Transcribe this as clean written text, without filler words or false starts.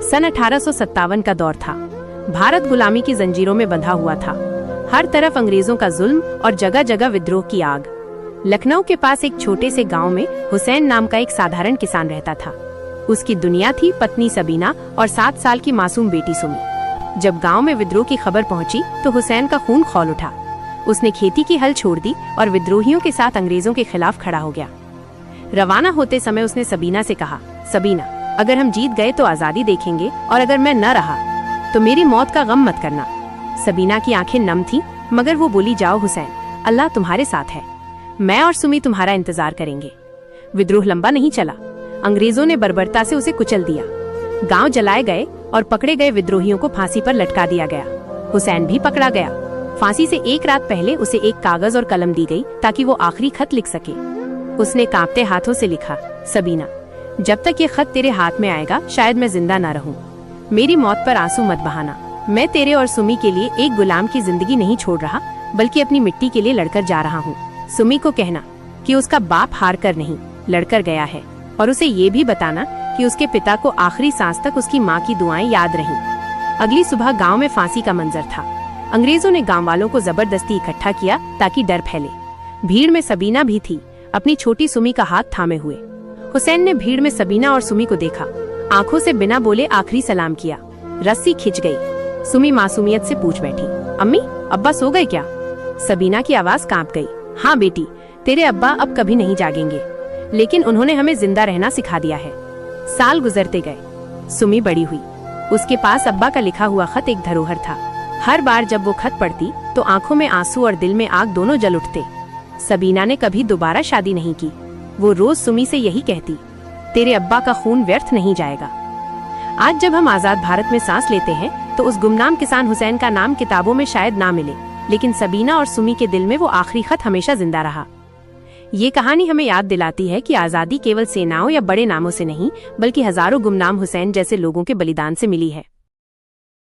सन 1857 का दौर था। भारत गुलामी की जंजीरों में बंधा हुआ था। हर तरफ अंग्रेजों का जुल्म और जगह जगह विद्रोह की आग। लखनऊ के पास एक छोटे से गांव में हुसैन नाम का एक साधारण किसान रहता था। उसकी दुनिया थी पत्नी सबीना और 7 साल की मासूम बेटी सुमी। जब गांव में विद्रोह की खबर पहुंची तो हुसैन का खून खौल उठा। उसने खेती की हल छोड़ दी और विद्रोहियों के साथ अंग्रेजों के खिलाफ खड़ा हो गया। रवाना होते समय उसने सबीना से कहा, सबीना, अगर हम जीत गए तो आजादी देखेंगे और अगर मैं न रहा तो मेरी मौत का गम मत करना। सबीना की आंखें नम थीं, मगर वो बोली, जाओ हुसैन, अल्लाह तुम्हारे साथ है। मैं और सुमी तुम्हारा इंतजार करेंगे। विद्रोह लंबा नहीं चला। अंग्रेजों ने बर्बरता से उसे कुचल दिया। गांव जलाए गए और पकड़े गए विद्रोहियों को फांसी पर लटका दिया गया। हुसैन भी पकड़ा गया। फांसी से एक रात पहले उसे एक कागज और कलम दी गई ताकि वो आखिरी खत लिख सके। उसने कांपते हाथों से लिखा, सबीना, जब तक ये खत तेरे हाथ में आएगा शायद मैं जिंदा ना रहूं। मेरी मौत पर आंसू मत बहाना। मैं तेरे और सुमी के लिए एक गुलाम की जिंदगी नहीं छोड़ रहा, बल्कि अपनी मिट्टी के लिए लड़कर जा रहा हूँ। सुमी को कहना कि उसका बाप हार कर नहीं, लड़कर गया है, और उसे ये भी बताना कि उसके पिता को आखिरी सांस तक उसकी माँ की दुआएं याद रहीं। अगली सुबह गांव में फांसी का मंजर था। अंग्रेजों ने गांव वालों को जबरदस्ती इकट्ठा किया ताकि डर फैले। भीड़ में सबीना भी थी, अपनी छोटी सुमी का हाथ थामे हुए। हुसैन ने भीड़ में सबीना और सुमी को देखा, आंखों से बिना बोले आखिरी सलाम किया। रस्सी खिंच गई। सुमी मासूमियत से पूछ बैठी, अम्मी, अब्बा सो गए क्या? सबीना की आवाज कांप गई। हाँ बेटी, तेरे अब्बा अब कभी नहीं जागेंगे, लेकिन उन्होंने हमें जिंदा रहना सिखा दिया है। साल गुजरते गए। सुमी बड़ी हुई। उसके पास अब्बा का लिखा हुआ खत एक धरोहर था। हर बार जब वो खत पढ़ती तो आंखों में आंसू और दिल में आग दोनों जल उठते। सबीना ने कभी दोबारा शादी नहीं की। वो रोज सुमी से यही कहती, तेरे अब्बा का खून व्यर्थ नहीं जाएगा। आज जब हम आजाद भारत में सांस लेते हैं तो उस गुमनाम किसान हुसैन का नाम किताबों में शायद ना मिले, लेकिन सबीना और सुमी के दिल में वो आखिरी खत हमेशा जिंदा रहा। ये कहानी हमें याद दिलाती है कि आजादी केवल सेनाओं या बड़े नामों से नहीं, बल्कि हजारों गुमनाम हुसैन जैसे लोगों के बलिदान से मिली है।